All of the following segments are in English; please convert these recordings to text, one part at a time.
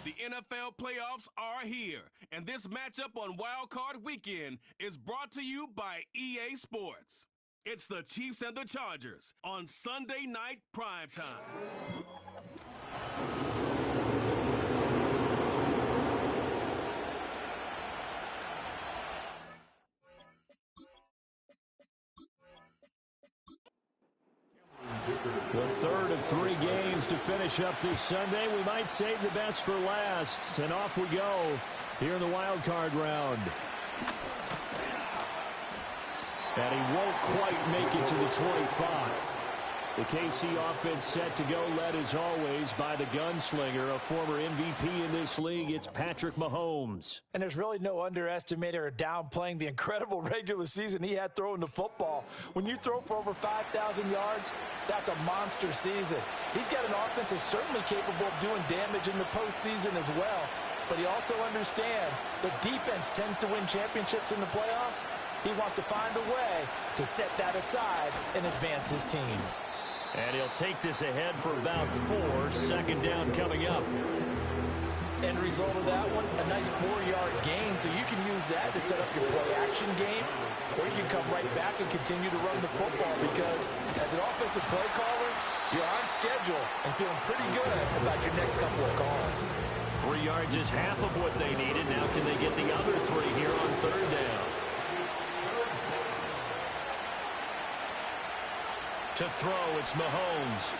The NFL playoffs are here, and this matchup on Wild Card Weekend is brought to you by EA Sports. It's the Chiefs and the Chargers on Sunday night primetime. The third of 3 games to finish up this Sunday. We might save the best for last. And off we go here in the wild card round. And he won't quite make it to the 25. The KC offense set to go, led as always by the gunslinger, a former MVP in this league. It's Patrick Mahomes. And there's really no underestimating or downplaying the incredible regular season he had throwing the football. When you throw for over 5,000 yards, that's a monster season. He's got an offense that's certainly capable of doing damage in the postseason as well. But he also understands that defense tends to win championships in the playoffs. He wants to find a way to set that aside and advance his team. And he'll take this ahead for about 4. Second down coming up. End result of that one, a nice 4-yard gain. So you can use that to set up your play-action game, or you can come right back and continue to run the football because as an offensive play caller, you're on schedule and feeling pretty good about your next couple of calls. 3 yards is half of what they needed. Now can they get the other 3 here on third down? To throw, it's Mahomes.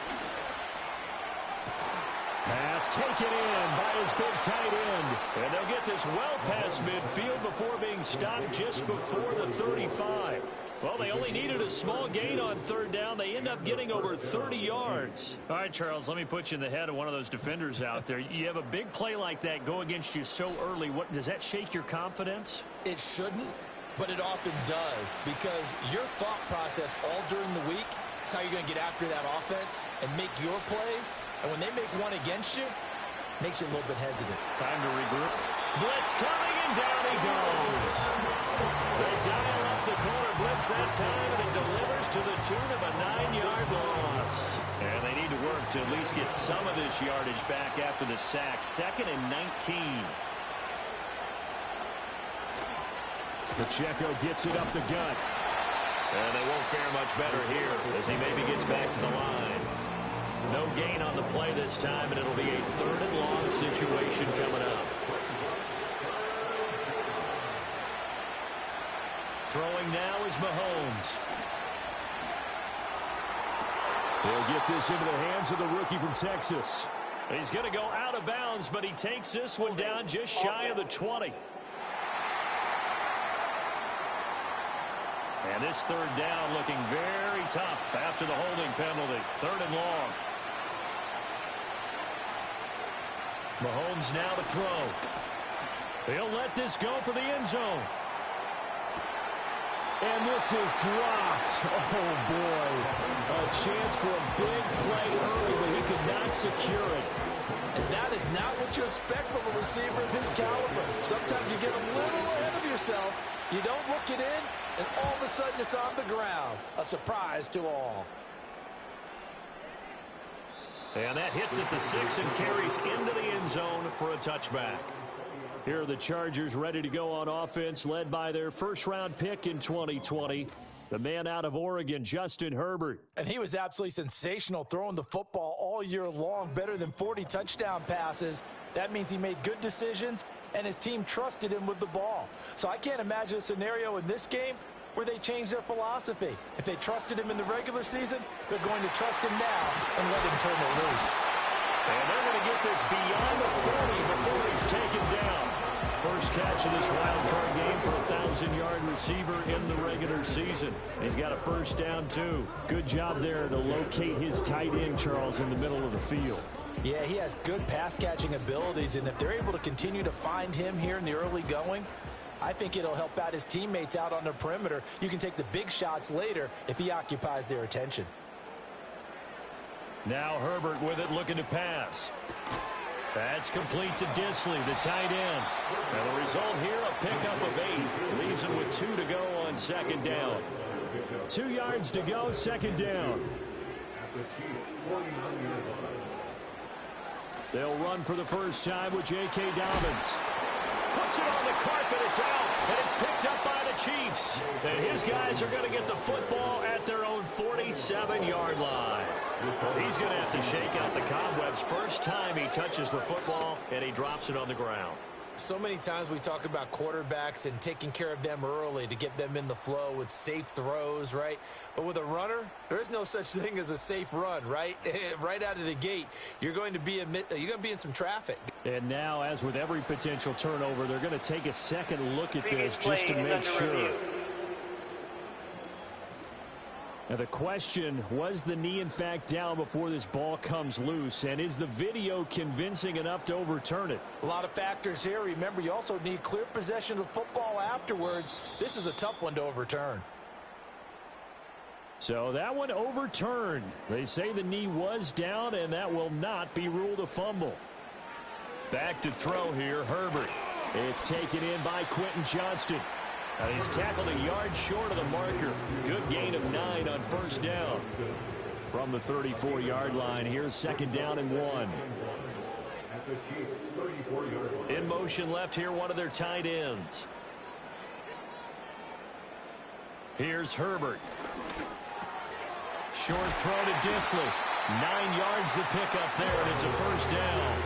Pass taken in by his big tight end. And they'll get this well past midfield before being stopped just before the 35. Well, they only needed a small gain on third down. They end up getting over 30 yards. All right, Charles, let me put you in the head of one of those defenders out there. You have a big play like that go against you so early. What does that shake your confidence? It shouldn't, but it often does because your thought process all during the week is how you're going to get after that offense and make your plays. And when they make one against you, it makes you a little bit hesitant. Time to regroup. Blitz coming, and down he goes. They dial up the corner blitz that time, and it delivers to the tune of a 9-yard loss. And they need to work to at least get some of this yardage back after the sack. 2nd and 19. Pacheco gets it up the gut. And they won't fare much better here as he maybe gets back to the line. No gain on the play this time, and it'll be a 3rd and long situation coming up. Throwing now is Mahomes. He'll get this into the hands of the rookie from Texas. He's going to go out of bounds, but he takes this one down just shy of the 20. And this third down looking very tough after the holding penalty. 3rd and long. Mahomes now to throw. He'll let this go for the end zone. And this is dropped. Oh, boy. A chance for a big play early, but he could not secure it. And that is not what you expect from a receiver of his caliber. Sometimes you get a little ahead of yourself. You don't look it in, and all of a sudden it's on the ground. A surprise to all. And that hits at the 6 and carries into the end zone for a touchback. Here are the Chargers ready to go on offense, led by their first-round pick in 2020, the man out of Oregon, Justin Herbert. And he was absolutely sensational throwing the football all year long, better than 40 touchdown passes. That means he made good decisions, and his team trusted him with the ball. So I can't imagine a scenario in this game where they change their philosophy. If they trusted him in the regular season, they're going to trust him now and let him turn it loose. And they're going to get this beyond the 40 before he's taken down. First catch of this wild card game for a 1,000-yard receiver in the regular season. He's got a first down, too. Good job there to locate his tight end, Charles, in the middle of the field. Yeah, he has good pass-catching abilities, and if they're able to continue to find him here in the early going, I think it'll help out his teammates out on the perimeter. You can take the big shots later if he occupies their attention. Now Herbert with it, looking to pass. That's complete to Disley, the tight end. And the result here, a pickup of 8. Leaves him with 2 to go on second down. 2 yards to go, second down. They'll run for the first time with J.K. Dobbins. Puts it on the carpet, it's out, and it's picked up by the Chiefs. And his guys are going to get the football at their own 47-yard line. He's going to have to shake out the cobwebs first time he touches the football, and he drops it on the ground. So many times we talk about quarterbacks and taking care of them early to get them in the flow with safe throws, right? But with a runner, there is no such thing as a safe run, right? Right out of the gate, you're going to be in some traffic. And now, as with every potential turnover, they're going to take a second look at this just to make sure. Now the question, was the knee in fact down before this ball comes loose? And is the video convincing enough to overturn it? A lot of factors here. Remember, you also need clear possession of the football afterwards. This is a tough one to overturn. So that one overturned. They say the knee was down, and that will not be ruled a fumble. Back to throw here, Herbert. It's taken in by Quentin Johnston. He's tackled a yard short of the marker. Good gain of 9 on first down. From the 34-yard line, here's second down and 1. In motion left here, one of their tight ends. Here's Herbert. Short throw to Disley. 9 yards the pickup there, and it's a first down.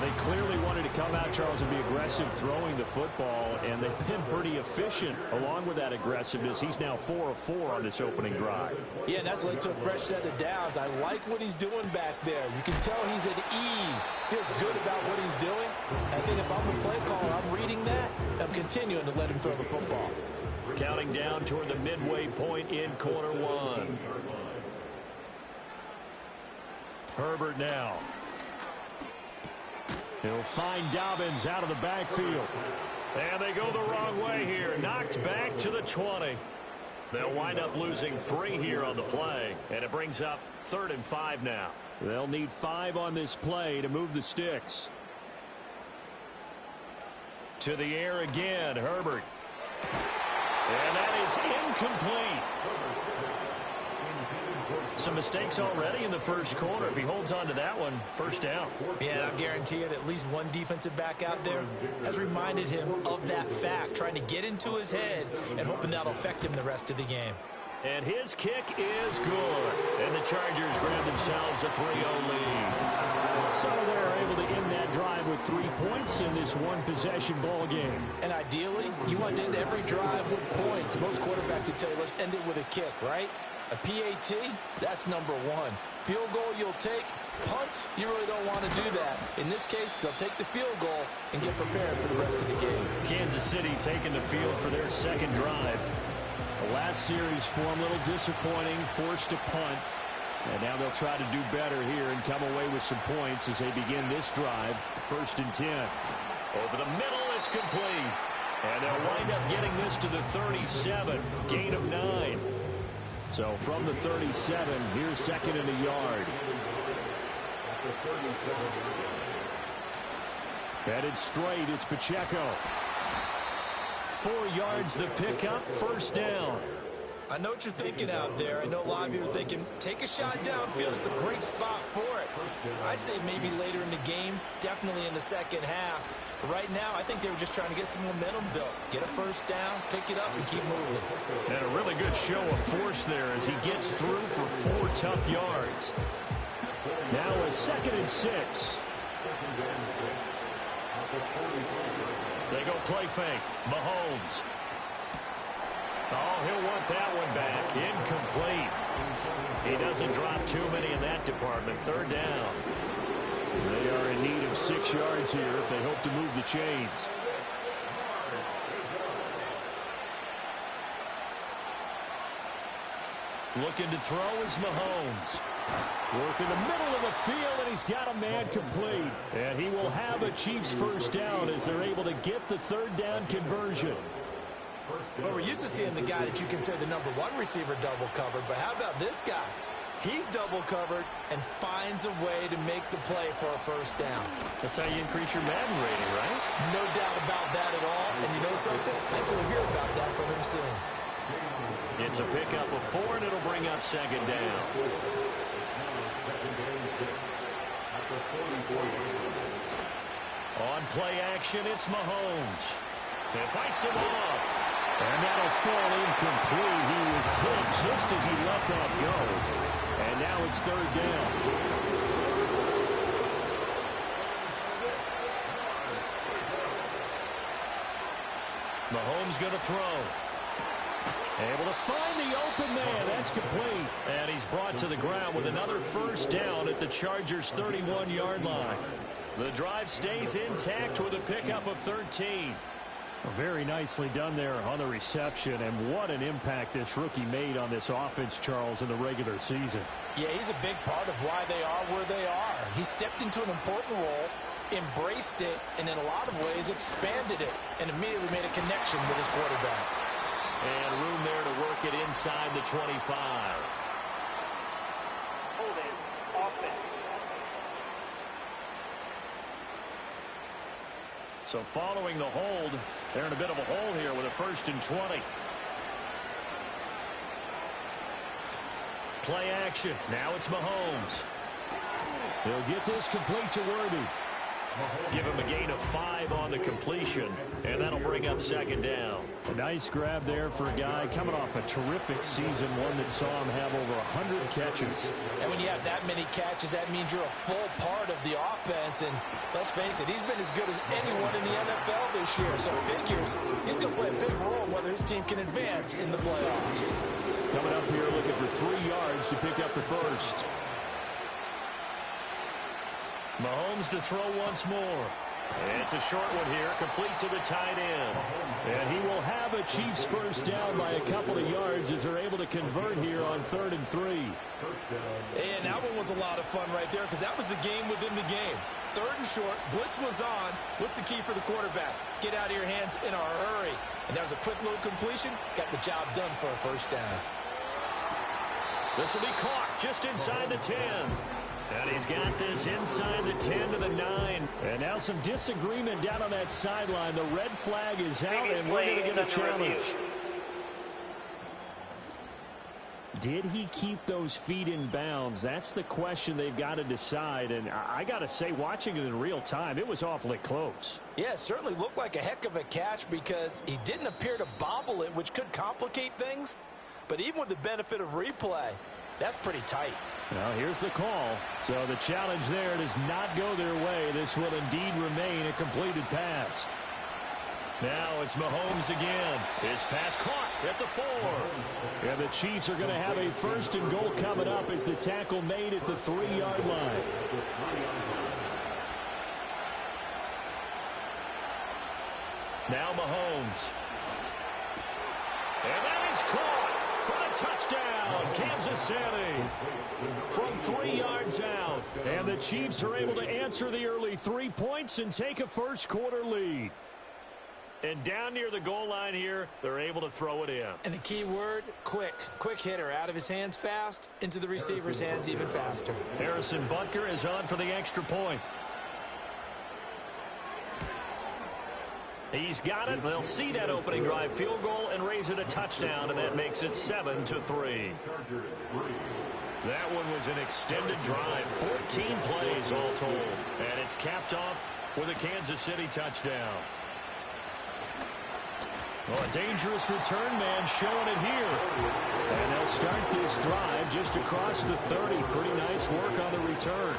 They clearly wanted to come out, Charles, and be aggressive throwing the football, and they've been pretty efficient along with that aggressive,ness. He's now 4 of 4 on this opening drive. Yeah, and that's led to a fresh set of downs. I like what he's doing back there. You can tell he's at ease. Feels good about what he's doing. I think if I'm the play caller, I'm reading that. I'm continuing to let him throw the football. Counting down toward the midway point in quarter 1. Herbert now. He'll find Dobbins out of the backfield. And they go the wrong way here. Knocked back to the 20. They'll wind up losing 3 here on the play. And it brings up 3rd and 5 now. They'll need 5 on this play to move the sticks. To the air again, Herbert. And that is incomplete. Some mistakes already in the first quarter. If he holds on to that one, first down. Yeah, and I guarantee you that at least one defensive back out there has reminded him of that fact, trying to get into his head and hoping that'll affect him the rest of the game. And his kick is good. And the Chargers grab themselves a 3-0 lead. So they're able to end that drive with 3 points in this one-possession ball game. And ideally, you want to end every drive with points. Most quarterbacks would tell you, let's end it with a kick, right? A PAT, that's number 1. Field goal you'll take. Punts, you really don't want to do that. In this case, they'll take the field goal and get prepared for the rest of the game. Kansas City taking the field for their second drive. The last series for them, a little disappointing, forced to punt. And now they'll try to do better here and come away with some points as they begin this drive. 1st and 10. Over the middle, it's complete. And they'll wind up getting this to the 37. Gain of 9. So from the 37, here's 2nd and a yard. Headed straight, it's Pacheco. 4 yards the pickup, first down. I know what you're thinking out there. I know a lot of you are thinking, take a shot downfield. It's a great spot for it. I'd say maybe later in the game, definitely in the second half. But right now, I think they were just trying to get some momentum built. Get a first down, pick it up, and keep moving. And a really good show of force there as he gets through for 4 tough yards. Now a 2nd and 6. They go play fake. Mahomes. Oh, he'll want that one back. Incomplete. He doesn't drop too many in that department. 3rd down. They are in need of 6 yards here if they hope to move the chains. Looking to throw is Mahomes. Working the middle of the field, and he's got a man complete. And he will have a Chiefs first down as they're able to get the 3rd down conversion. Well, we're used to seeing the guy that you consider the number 1 receiver double covered, but how about this guy? He's double covered and finds a way to make the play for a first down. That's how you increase your Madden rating, right? No doubt about that at all. And you know something? I think we'll hear about that from him soon. It's a pickup of 4, and it'll bring up 2nd down. On play action, it's Mahomes. He fights him off. And that'll fall incomplete. He was hit just as he let that go. And now it's third down. Mahomes going to throw. Able to find the open man. That's complete. And he's brought to the ground with another first down at the Chargers' 31-yard line. The drive stays intact with a pickup of 13. Very nicely done there on the reception, and what an impact this rookie made on this offense, Charles, in the regular season. Yeah, he's a big part of why they are where they are. He stepped into an important role, embraced it, and in a lot of ways expanded it, and immediately made a connection with his quarterback. And room there to work it inside the 25. Holding offense. So following the hold, they're in a bit of a hole here with a 1st and 20. Play action. Now it's Mahomes. He'll get this complete to Worthy. Give him a gain of 5 on the completion, and that'll bring up 2nd down. A nice grab there for a guy coming off a terrific season, one that saw him have over 100 catches. And when you have that many catches, that means you're a full part of the offense. And let's face it, he's been as good as anyone in the NFL this year. So it figures he's going to play a big role in whether his team can advance in the playoffs. Coming up here looking for 3 yards to pick up the first. Mahomes to throw once more. It's a short one here, complete to the tight end. And he will have a Chiefs first down by a couple of yards as they're able to convert here on 3rd and 3. And that one was a lot of fun right there because that was the game within the game. 3rd and short, blitz was on. What's the key for the quarterback? Get out of your hands in a hurry. And that was a quick little completion. Got the job done for a first down. This will be caught just inside the 10. And he's got this inside the 10 to the 9. And now some disagreement down on that sideline. The red flag is out, and we're going to get a challenge. Did he keep those feet in bounds? That's the question they've got to decide. And I got to say, watching it in real time, it was awfully close. Yeah, it certainly looked like a heck of a catch because he didn't appear to bobble it, which could complicate things. But even with the benefit of replay, that's pretty tight. Now here's the call. So the challenge there does not go their way. This will indeed remain a completed pass. Now it's Mahomes again. His pass caught at the 4. And the Chiefs are going to have a 1st and goal coming up as the tackle made at the 3-yard line. Now Mahomes. And that is caught for a touchdown, Kansas City. From 3 yards out. And the Chiefs are able to answer the early 3 points and take a first-quarter lead. And down near the goal line here, they're able to throw it in. And the key word, quick. Quick hitter, out of his hands fast, into the receiver's hands even faster. Harrison Butker is on for the extra point. He's got it. They'll see that opening drive field goal and raise it a touchdown, and that makes it 7-3. That one was an extended drive, 14 plays all told, and it's capped off with a Kansas City touchdown. Well, a dangerous return man showing it here. And they'll start this drive just across the 30. Pretty nice work on the return.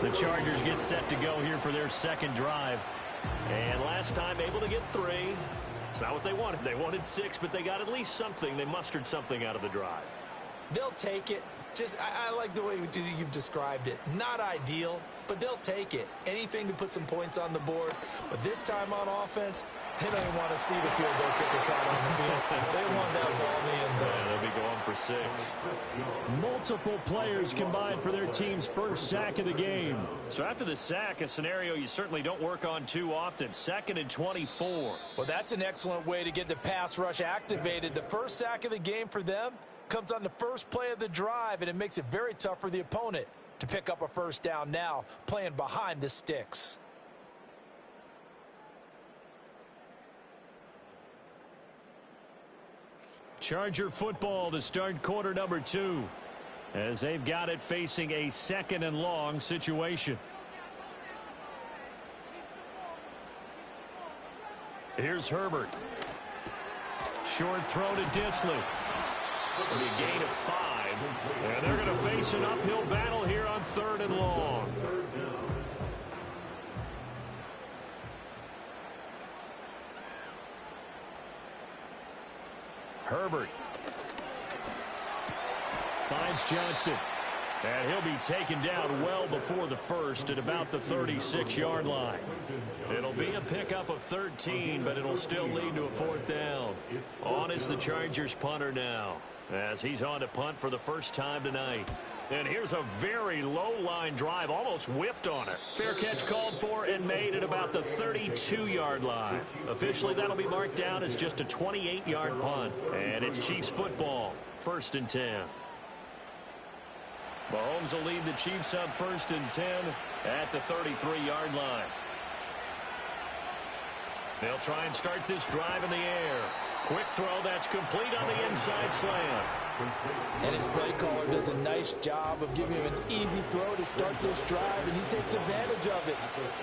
The Chargers get set to go here for their second drive. And last time able to get 3. It's not what they wanted. They wanted 6, but they got at least something. They mustered something out of the drive. They'll take it. Just, I like the way you've described it. Not ideal, but they'll take it. Anything to put some points on the board. But this time on offense, they don't even want to see the field goal kicker trot on the field. They want that ball in the end zone. Yeah, they'll be going for 6. Multiple players combined for their team's first sack of the game. So after the sack, a scenario you certainly don't work on too often. 2nd and 24. Well, that's an excellent way to get the pass rush activated. The first sack of the game for them comes on the first play of the drive, and it makes it very tough for the opponent to pick up a first down now, playing behind the sticks. Charger football to start quarter number 2, as they've got it facing a 2nd and long situation. Here's Herbert. Short throw to Disley. A gain of 5. And they're going to face an uphill battle here on 3rd and long. Herbert finds Johnston. And he'll be taken down well before the first at about the 36-yard line. It'll be a pickup of 13, but it'll still lead to a 4th down. On is the Chargers punter now, as he's on to punt for the first time tonight. And here's a very low-line drive, almost whiffed on it. Fair catch called for and made at about the 32-yard line. Officially, that'll be marked down as just a 28-yard punt. And it's Chiefs football, 1st and 10. Mahomes will lead the Chiefs up 1st and 10 at the 33-yard line. They'll try and start this drive in the air. Quick throw that's complete on the inside slant. And his play caller does a nice job of giving him an easy throw to start this drive, and he takes advantage of it.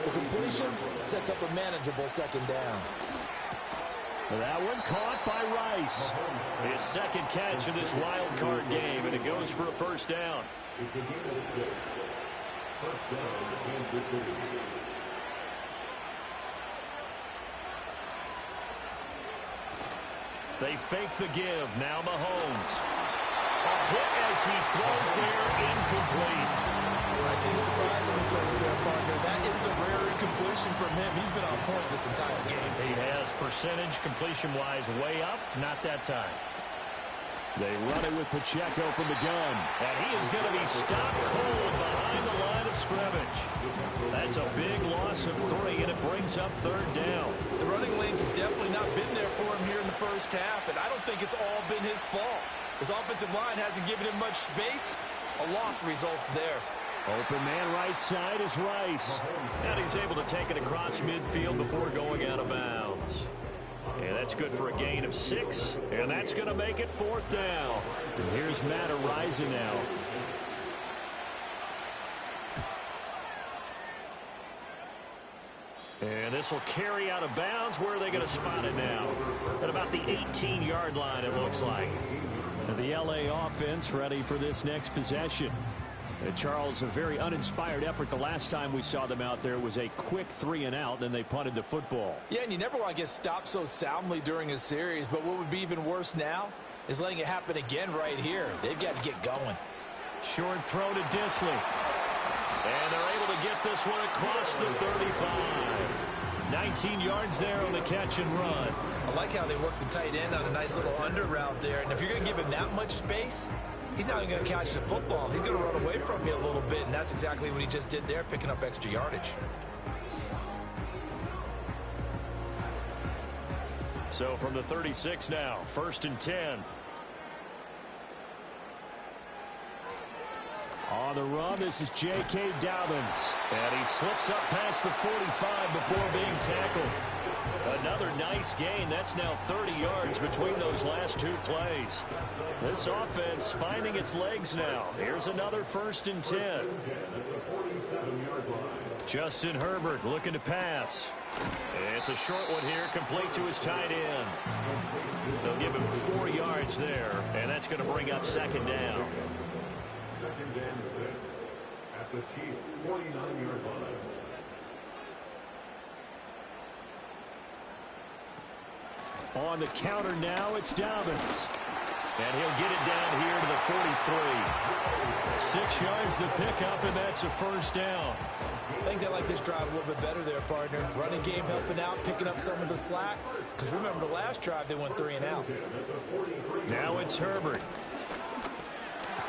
The completion sets up a manageable 2nd down. That one caught by Rice. His 2nd catch of this wild card game, and it goes for a 1st down. They fake the give. Now Mahomes. A hit as he throws there, incomplete. I see the surprise on the face there, partner. That is a rare incompletion from him. He's been on point this entire game. He has percentage completion-wise way up. Not that time. They run it with Pacheco from the gun. And he is going to be stopped cold behind the line of scrimmage. That's a big loss of 3, and it brings up 3rd down. The running lanes have definitely not been there for him here in the first half, and I don't think it's all been his fault. His offensive line hasn't given him much space. A loss results there. Open man right side is Rice. And he's able to take it across midfield before going out of bounds. And that's good for a gain of 6. And that's going to make it 4th down. And here's Matt Araiza now. And this will carry out of bounds. Where are they going to spot it now? At about the 18-yard line, it looks like. And the LA offense ready for this next possession. And Charles, a very uninspired effort the last time we saw them out there was a quick 3-and-out, then they punted the football. Yeah, and you never want to get stopped so soundly during a series, but what would be even worse now is letting it happen again right here. They've got to get going. Short throw to Disley. And they're able to get this one across the 35. 19 yards there on the catch and run. I like how they work the tight end on a nice little under route there, and if you're going to give him that much space, he's not even going to catch the football. He's going to run away from you a little bit, and that's exactly what he just did there, picking up extra yardage. So from the 36 now, 1st and 10. On the run, this is J.K. Dobbins. And he slips up past the 45 before being tackled. Another nice gain. That's now 30 yards between those last 2 plays. This offense finding its legs now. Here's another 1st and 10. Justin Herbert looking to pass. It's a short one here, complete to his tight end. They'll give him 4 yards there, and that's going to bring up 2nd down. 2nd and 6 at the Chiefs' 49-yard line. On the counter now, it's Dobbins. And he'll get it down here to the 43. 6 yards the pickup, and that's a 1st down. I think they like this drive a little bit better there, partner. Running game helping out, picking up some of the slack. Because remember, the last drive, they went 3-and-out. Now it's Herbert.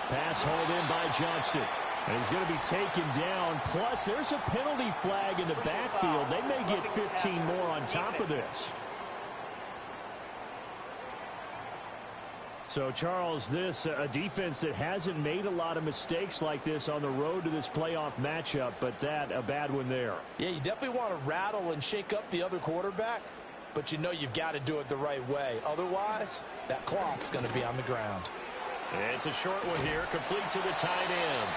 Pass hauled in by Johnston. And he's going to be taken down. Plus, there's a penalty flag in the backfield. They may get 15 more on top of this. So, Charles, this a defense that hasn't made a lot of mistakes like this on the road to this playoff matchup, but that a bad one there. Yeah, you definitely want to rattle and shake up the other quarterback, but you know you've got to do it the right way. Otherwise, that cloth's going to be on the ground. It's a short one here, complete to the tight end.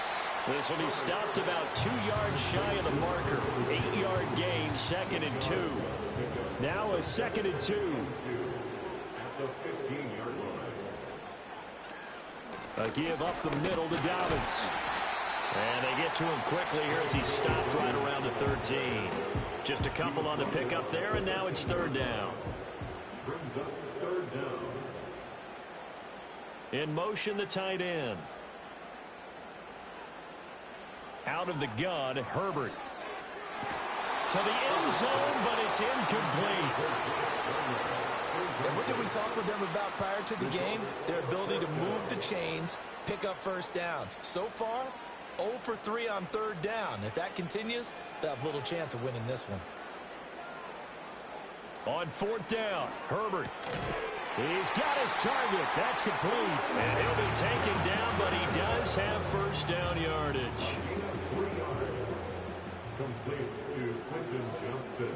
This will be stopped about 2 yards shy of the marker. 8-yard gain, 2nd and 2. Now a 2nd and 2. At the 15-yard line. A give up the middle to Dobbins. And they get to him quickly here as he stopped right around the 13. Just a couple on the pickup there, and now it's 3rd down. Brings up 3rd down. In motion, the tight end. Out of the gun, Herbert. To the end zone, but it's incomplete. And what did we talk with them about prior to the game? Their ability to move the chains, pick up first downs. So far, 0 for 3 on 3rd down. If that continues, they'll have little chance of winning this one. On 4th down, Herbert. He's got his target. That's complete. And he'll be taken down, but he does have first down yardage. 3 yards. Complete to Quentin Johnston.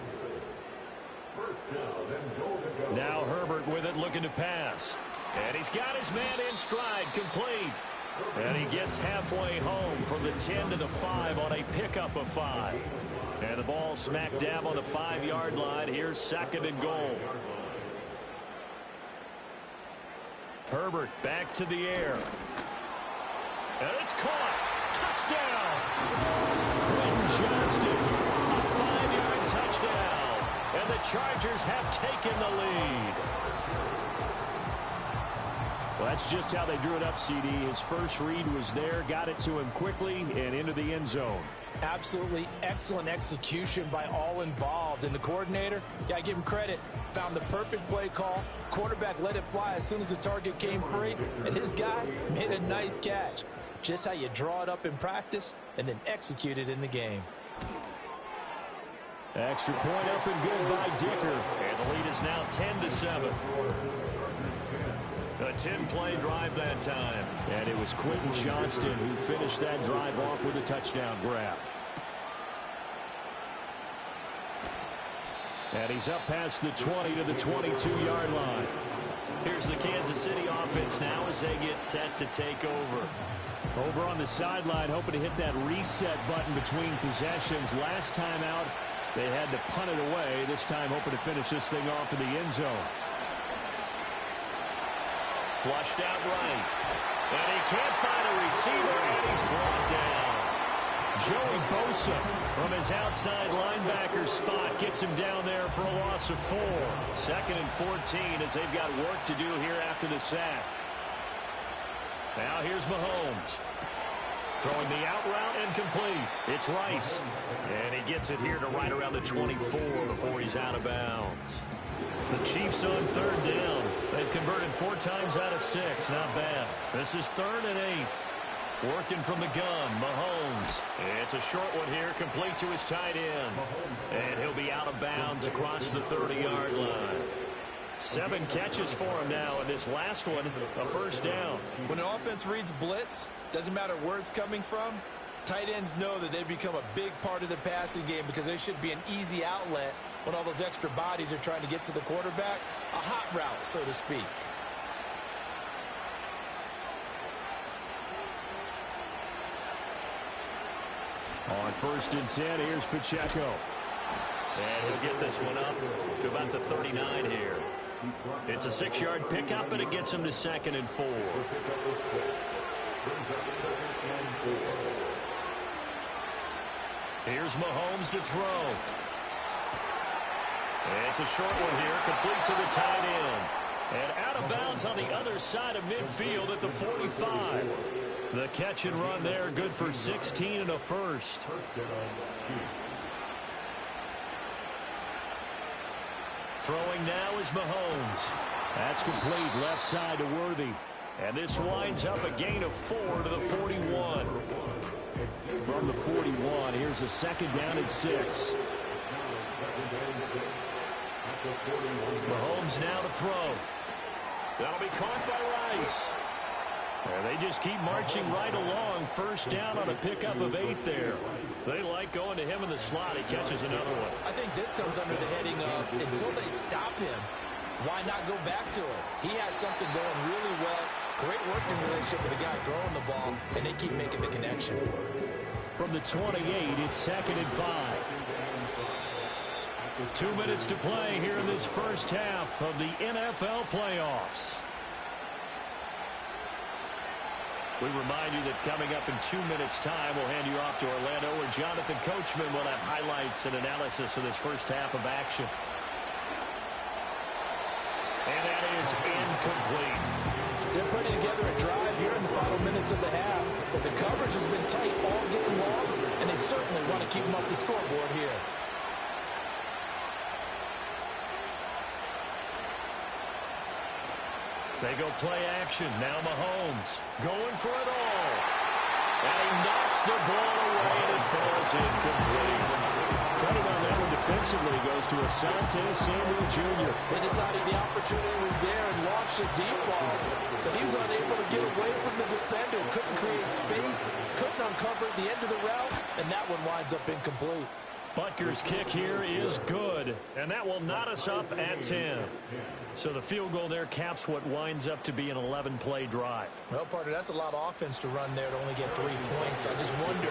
First down and goal to go. Now Herbert with it, looking to pass. And he's got his man in stride, complete. And he gets halfway home from the 10 to the 5 on a pickup of 5. And the ball smack dab on the 5-yard line. Here's 2nd and goal. Herbert back to the air. And it's caught. Touchdown. Quentin Johnston. A 5-yard touchdown. And the Chargers have taken the lead. Well, that's just how they drew it up, CD. His first read was there, got it to him quickly, and into the end zone. Absolutely excellent execution by all involved. And the coordinator, gotta give him credit, found the perfect play call. Quarterback let it fly as soon as the target came free, and his guy made a nice catch. Just how you draw it up in practice and then execute it in the game. Extra point up and good by Dicker. And the lead is now 10-7. A 10-play drive that time. And it was Quentin Johnston who finished that drive off with a touchdown grab. And he's up past the 20 to the 22-yard line. Here's the Kansas City offense now as they get set to take over. Over on the sideline, hoping to hit that reset button between possessions. Last time out, they had to punt it away. This time, hoping to finish this thing off in the end zone. Flushed out right. And he can't find a receiver, and he's brought down. Joey Bosa from his outside linebacker spot gets him down there for a loss of 4. 2nd and 14 as they've got work to do here after the sack. Now here's Mahomes. Throwing the out route and complete. It's Rice. And he gets it here to right around the 24 before he's out of bounds. The Chiefs on 3rd down. They've converted 4 times out of 6. Not bad. This is 3rd and 8. Working from the gun, Mahomes. It's a short one here, complete to his tight end. And he'll be out of bounds across the 30-yard line. 7 catches for him now, and this last one, a first down. When an offense reads blitz, doesn't matter where it's coming from, tight ends know that they become a big part of the passing game because they should be an easy outlet when all those extra bodies are trying to get to the quarterback. A hot route, so to speak. On 1st and 10, here's Pacheco. And he'll get this one up to about the 39 here. It's a 6-yard pickup, and it gets him to 2nd and 4. Here's Mahomes to throw. It's a short one here, complete to the tight end. And out of bounds on the other side of midfield at the 45. The catch and run there, good for 16 and a first. Throwing now is Mahomes. That's complete, left side to Worthy. And this winds up a gain of 4 to the 41. From the 41, here's a 2nd down and 6. Mahomes now to throw. That'll be caught by Rice. And they just keep marching right along. First down on a pickup of 8 there. They like going to him in the slot. He catches another one. I think this comes under the heading of until they stop him, why not go back to it? He has something going really well. Great working relationship with the guy throwing the ball, and they keep making the connection. From the 28, it's 2nd and 5. 2 minutes to play here in this first half of the NFL playoffs. We remind you that coming up in 2 minutes' time, we'll hand you off to Orlando, where Jonathan Coachman will have highlights and analysis of this first half of action. And that is incomplete. They're putting together a drive here in the final minutes of the half, but the coverage has been tight all game long, and they certainly want to keep them up the scoreboard here. They go play action. Now Mahomes going for it all. And he knocks the ball away, and it falls incomplete. Credit on that one defensively goes to Asante Samuel Jr. They decided the opportunity was there and launched a deep ball, but he was unable to get away from the defender. Couldn't create space, couldn't uncover at the end of the route, and that one winds up incomplete. Butker's kick here is good, and that will knot us up at 10. So the field goal there caps what winds up to be an 11-play drive. Well, partner, that's a lot of offense to run there to only get 3 points. So I just wonder,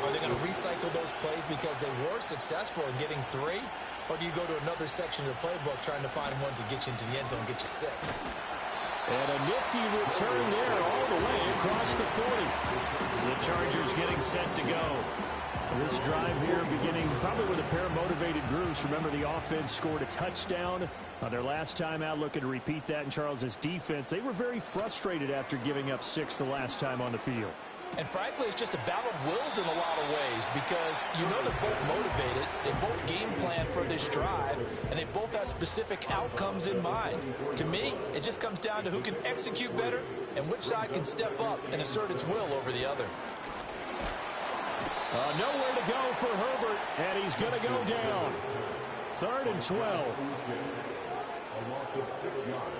are they going to recycle those plays because they were successful in getting 3? Or do you go to another section of the playbook trying to find ones that get you into the end zone and get you 6? And a nifty return there all the way across the 40. The Chargers getting set to go. This drive here beginning probably with a pair of motivated groups. Remember, the offense scored a touchdown on their last time out, looking to repeat that in Charles's defense. They were very frustrated after giving up 6 the last time on the field. And frankly, it's just a battle of wills in a lot of ways because you know they're both motivated, they both game plan for this drive, and they both have specific outcomes in mind. To me, it just comes down to who can execute better and which side can step up and assert its will over the other. Nowhere to go for Herbert, and he's going to go down. 3rd and 12. A loss of 6 yards.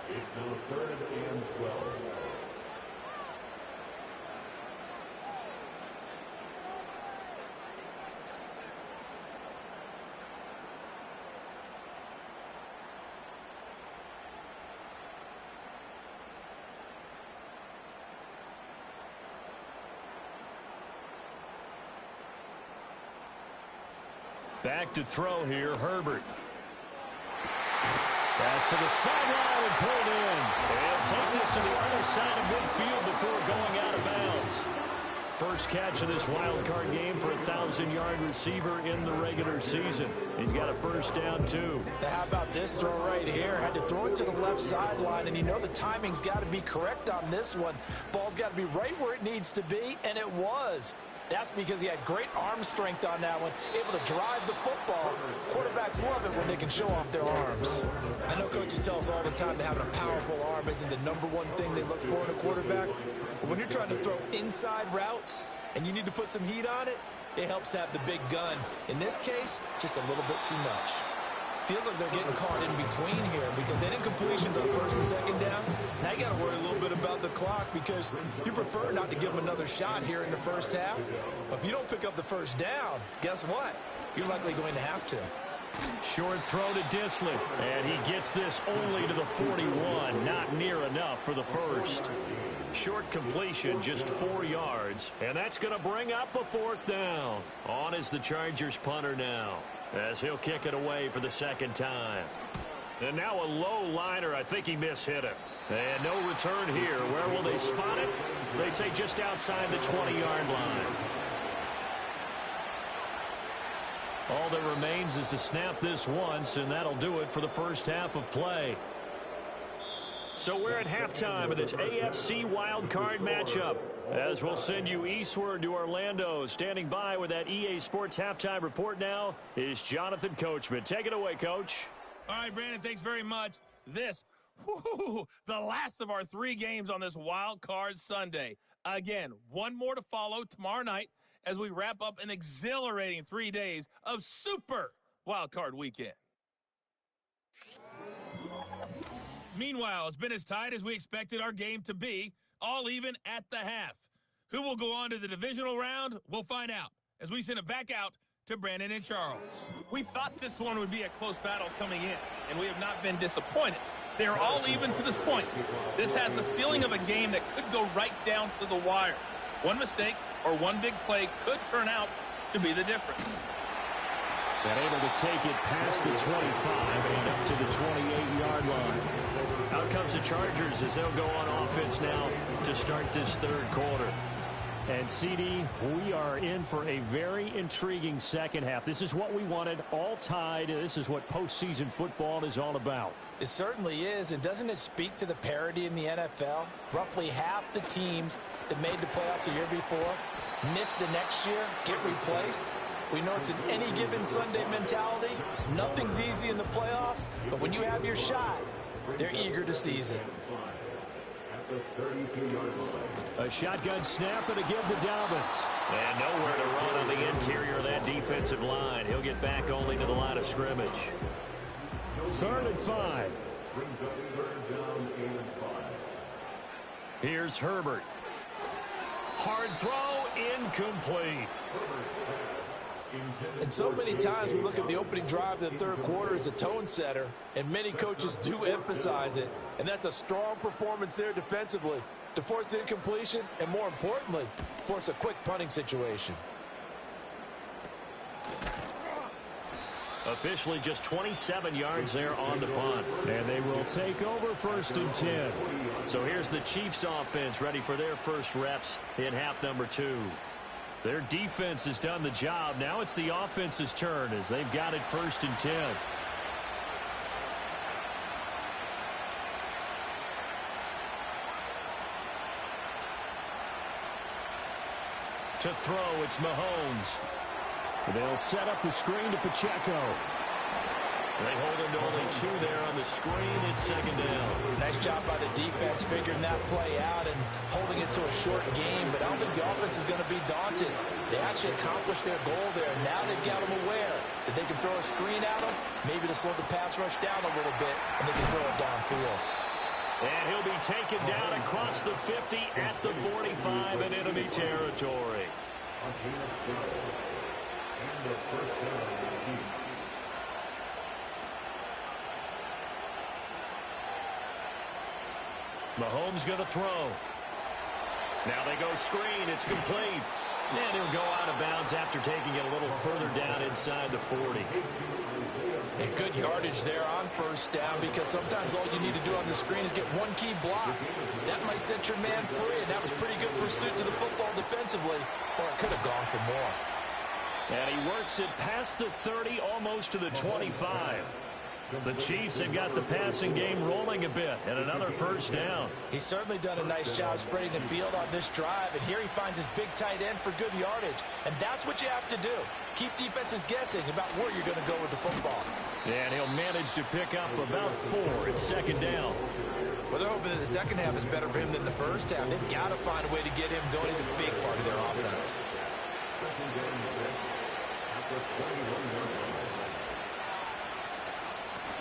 It's now 3rd and 12. Back to throw here, Herbert. Pass to the sideline and pulled in. And take this to the other side of midfield before going out of bounds. First catch of this wild card game for a 1,000-yard receiver in the regular season. He's got a first down, too. Now, how about this throw right here? Had to throw it to the left sideline, and you know the timing's got to be correct on this one. Ball's got to be right where it needs to be, and it was. That's because he had great arm strength on that one, able to drive the football. Quarterbacks love it when they can show off their arms. I know coaches tell us all the time that having a powerful arm isn't the #1 thing they look for in a quarterback. But when you're trying to throw inside routes and you need to put some heat on it, it helps have the big gun. In this case, just a little bit too much. Feels like they're getting caught in between here because they didn't completions on 1st and 2nd down. Now you got to worry a little bit about the clock because you prefer not to give them another shot here in the first half. But if you don't pick up the first down, guess what? You're likely going to have to. Short throw to Disley, and he gets this only to the 41. Not near enough for the first. Short completion, just 4 yards, and that's going to bring up a 4th down. On is the Chargers punter now, as he'll kick it away for the 2nd time. And now a low liner. I think he mishit it. And no return here. Where will they spot it? They say just outside the 20-yard line. All that remains is to snap this once, and that'll do it for the first half of play. So we're at halftime of this AFC wildcard matchup, as we'll send you eastward to Orlando. Standing by with that EA Sports halftime report now is Jonathan Coachman. Take it away, Coach. All right, Brandon, thanks very much. This, the last of our 3 games on this wild card Sunday. Again, 1 more to follow tomorrow night as we wrap up an exhilarating 3 days of super wild card weekend. Meanwhile, it's been as tight as we expected our game to be, all even at the half. Who will go on to the divisional round? We'll find out as we send it back out to Brandon and Charles. We thought this one would be a close battle coming in, and we have not been disappointed. They're all even to this point. This has the feeling of a game that could go right down to the wire. One mistake or one big play could turn out to be the difference. And able to take it past the 25 and up to the 28-yard line. Out comes the Chargers as they'll go on offense now to start this third quarter. And, CD, we are in for a very intriguing second half. This is what we wanted, all tied. This is what postseason football is all about. It certainly is, and doesn't it speak to the parity in the NFL? Roughly half the teams that made the playoffs a year before miss the next year, get replaced. We know it's an any given Sunday mentality. Nothing's easy in the playoffs, but when you have your shot, they're eager to seize it. A shotgun snap and a give to Dobbins. And nowhere to run on the interior of that defensive line. He'll get back only to the line of scrimmage. 3rd and 5. Here's Herbert. Hard throw, incomplete. And so many times we look at the opening drive of the third quarter as a tone setter, and many coaches do emphasize it. And that's a strong performance there defensively to force incompletion and, more importantly, force a quick punting situation. Officially just 27 yards there on the punt. And they will take over 1st and 10. So here's the Chiefs offense ready for their first reps in half number 2. Their defense has done the job. Now it's the offense's turn as they've got it 1st and 10. To throw, it's Mahomes. They'll set up the screen to Pacheco. They hold him to only 2 there on the screen. It's 2nd down. Nice job by the defense figuring that play out and holding it to a short game, but I don't think the offense is going to be daunted. They actually accomplished their goal there. Now they've got them aware that they can throw a screen at them, maybe to slow the pass rush down a little bit, and they can throw it downfield. And he'll be taken down across the 50 at the 45 in enemy territory. Mahomes going to throw. Now they go screen. It's complete. And he'll go out of bounds after taking it a little further down inside the 40. And good yardage there on 1st down, because sometimes all you need to do on the screen is get one key block. That might set your man free, and that was pretty good pursuit to the football defensively, or it could have gone for more. And he works it past the 30, almost to the 25. The Chiefs have got the passing game rolling a bit, and another 1st down. He's certainly done a nice job spreading the field on this drive, and here he finds his big tight end for good yardage. And that's what you have to do. Keep defenses guessing about where you're going to go with the football. And he'll manage to pick up about 4. It's 2nd down. Well, they're hoping that the second half is better for him than the first half. They've got to find a way to get him going. He's a big part of their offense.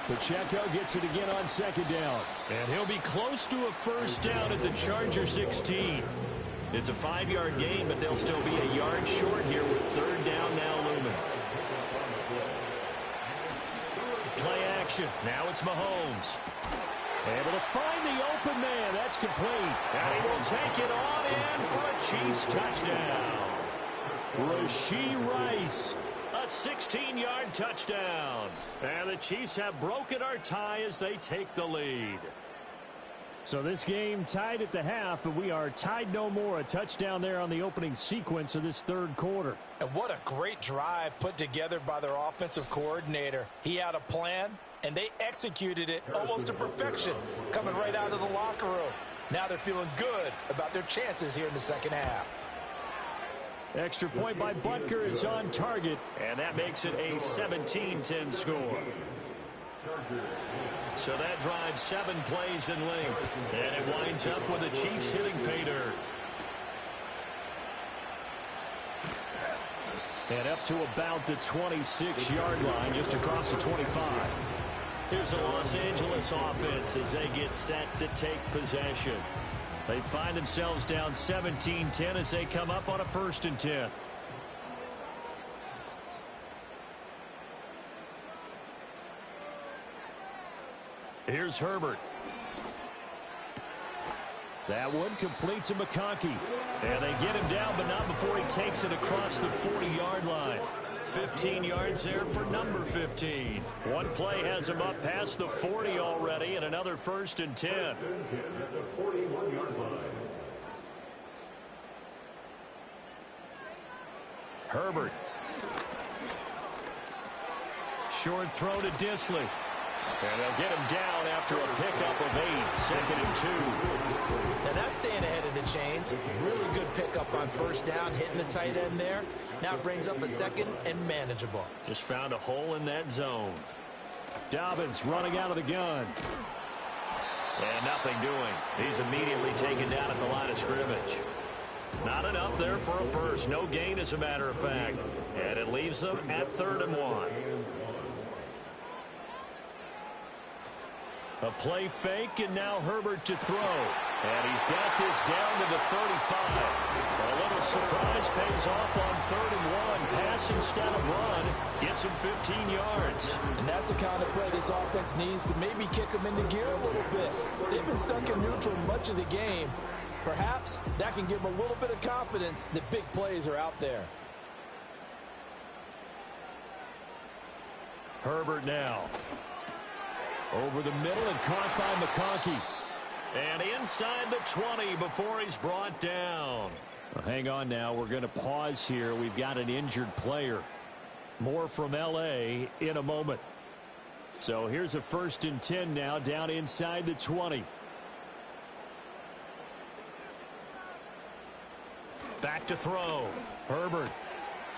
Pacheco gets it again on 2nd down. And he'll be close to a 1st down at the Charger 16. It's a 5-yard gain, but they'll still be a yard short here with 3rd down now looming. Play action. Now it's Mahomes. Able to find the open man. That's complete. And he will take it on in for a Chiefs touchdown. Rashee Rice. A 16-yard touchdown. And the Chiefs have broken our tie as they take the lead. So this game tied at the half, but we are tied no more. A touchdown there on the opening sequence of this third quarter. And what a great drive put together by their offensive coordinator. He had a plan, and they executed it almost to perfection, coming right out of the locker room. Now they're feeling good about their chances here in the second half. Extra point by Butker is on target. And that makes it a 17-10 score. So that drives 7 plays in length. And it winds up with the Chiefs hitting pay dirt. And up to about the 26-yard line, just across the 25. Here's the Los Angeles offense as they get set to take possession. They find themselves down 17-10 as they come up on a 1st and 10. Here's Herbert. That one complete to McConkey. And they get him down, but not before he takes it across the 40-yard line. 15 yards there for number 15. One play has him up past the 40 already, and another 1st and 10. At the 41-yard line. Herbert. Short throw to Disley. And they'll get him down after a pickup of 8, 2nd and 2. Now that's staying ahead of the chains. Really good pickup on 1st down, hitting the tight end there. Now it brings up a 2nd and manageable. Just found a hole in that zone. Dobbins running out of the gun. And nothing doing. He's immediately taken down at the line of scrimmage. Not enough there for a first. No gain, as a matter of fact. And it leaves them at 3rd and 1. A play fake, and now Herbert to throw. And he's got this down to the 35. A little surprise pays off on 3rd and 1. Pass instead of run. Gets him 15 yards. And that's the kind of play this offense needs to maybe kick them into gear a little bit. They've been stuck in neutral much of the game. Perhaps that can give them a little bit of confidence that big plays are out there. Herbert now. Over the middle and caught by McConkey. And inside the 20 before he's brought down. Well, hang on now. We're going to pause here. We've got an injured player. More from L.A. in a moment. So here's a 1st and 10 now down inside the 20. Back to throw. Herbert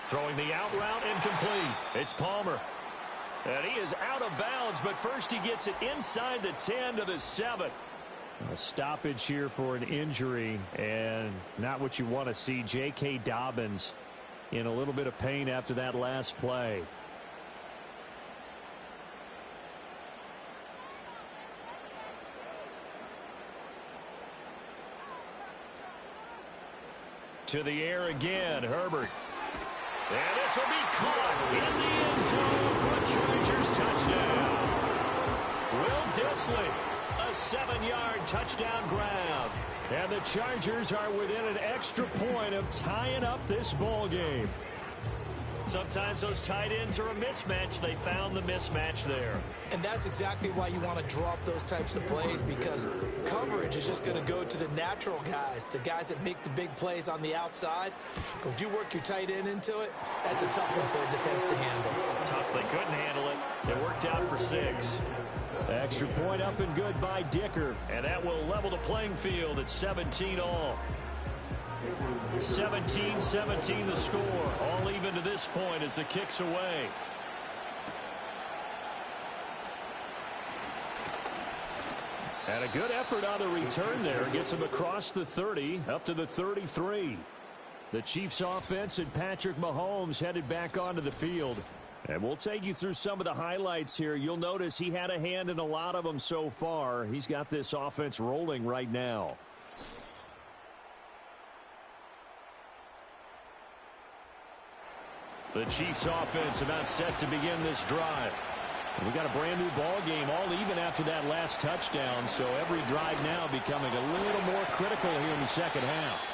throwing the out route incomplete. It's Palmer. And he is out of bounds, but first he gets it inside the 10 to the 7. A stoppage here for an injury, and not what you want to see. J.K. Dobbins in a little bit of pain after that last play. To the air again, Herbert. And this will be caught in the end zone for a Chargers touchdown. Will Disley, a 7-yard touchdown grab. And the Chargers are within an extra point of tying up this ball game. Sometimes those tight ends are a mismatch. They found the mismatch there. And that's exactly why you want to draw up those types of plays, because coverage is just going to go to the natural guys, the guys that make the big plays on the outside. But if you work your tight end into it, that's a tough one for a defense to handle. Tough. They couldn't handle it. It worked out for 6. Extra point up and good by Dicker. And that will level the playing field at 17 all. 17-17 the score. All even to this point as the kick's away. And a good effort on the return there. Gets him across the 30, up to the 33. The Chiefs offense and Patrick Mahomes headed back onto the field. And we'll take you through some of the highlights here. You'll notice he had a hand in a lot of them so far. He's got this offense rolling right now. The Chiefs offense about set to begin this drive. And we got a brand new ball game, all even after that last touchdown. So every drive now becoming a little more critical here in the second half.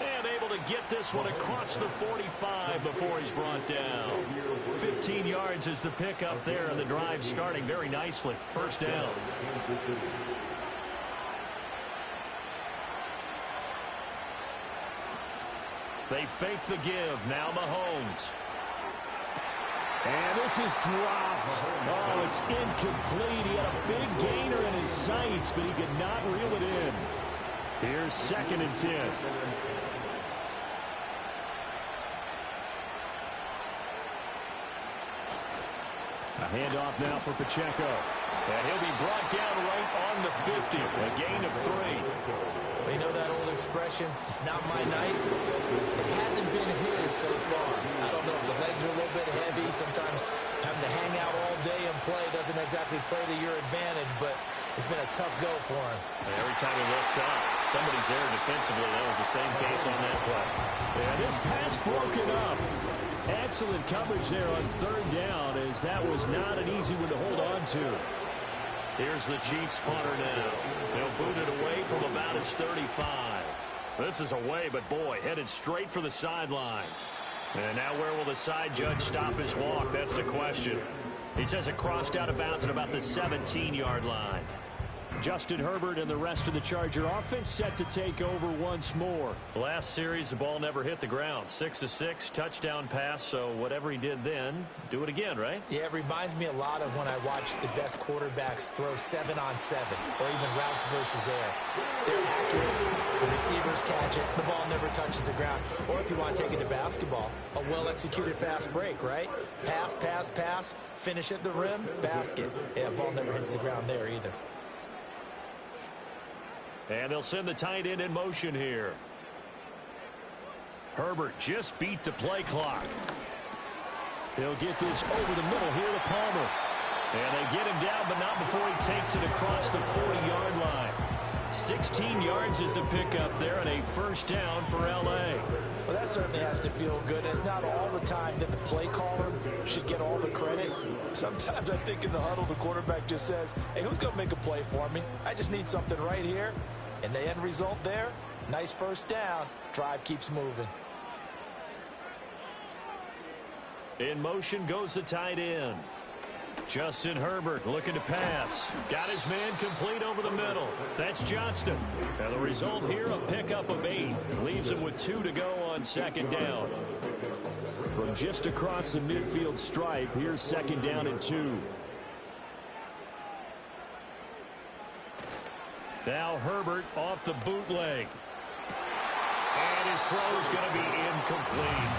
And able to get this one across the 45 before he's brought down. 15 yards is the pickup there, and the drive starting very nicely. 1st down. They fake the give. Now Mahomes. And this is dropped. Oh, it's incomplete. He had a big gainer in his sights, but he could not reel it in. Here's 2nd and 10. A handoff now for Pacheco. And he'll be brought down right on the 50. A gain of 3. You know that old expression, it's not my night? It hasn't been his so far. I don't know if the legs are a little bit heavy. Sometimes having to hang out all day and play doesn't exactly play to your advantage, but it's been a tough go for him. And every time he looks up, somebody's there defensively. That was the same case on that play. And this pass broken up. Excellent coverage there on 3rd down, as that was not an easy one to hold on to. Here's the Chiefs punter now. They'll boot it away from about his 35. This is away, but boy, headed straight for the sidelines. And now where will the side judge stop his walk? That's the question. He says it crossed out of bounds at about the 17-yard line. Justin Herbert and the rest of the Charger offense set to take over once more. Last series, the ball never hit the ground. 6 of 6, touchdown pass, so whatever he did then, do it again, right? Yeah, it reminds me a lot of when I watch the best quarterbacks throw 7-on-7 or even routes versus air. They're accurate, the receivers catch it, the ball never touches the ground. Or if you want to take it to basketball, a well-executed fast break, right? Pass, pass, pass, finish at the rim, basket. Yeah, ball never hits the ground there either. And they'll send the tight end in motion here. Herbert just beat the play clock. He'll get this over the middle here to Palmer. And they get him down, but not before he takes it across the 40-yard line. 16 yards is the pickup there and a first down for L.A. Well, that certainly has to feel good. It's not all the time that the play caller should get all the credit. Sometimes I think in the huddle, the quarterback just says, hey, who's going to make a play for me? I just need something right here. And the end result there, nice first down. Drive keeps moving. In motion goes the tight end. Justin Herbert looking to pass. Got his man complete over the middle. That's Johnston. And the result here, a pickup of 8. Leaves him with 2 to go on second down. From just across the midfield stripe, here's second down and 2. Now Herbert off the bootleg. And his throw is going to be incomplete.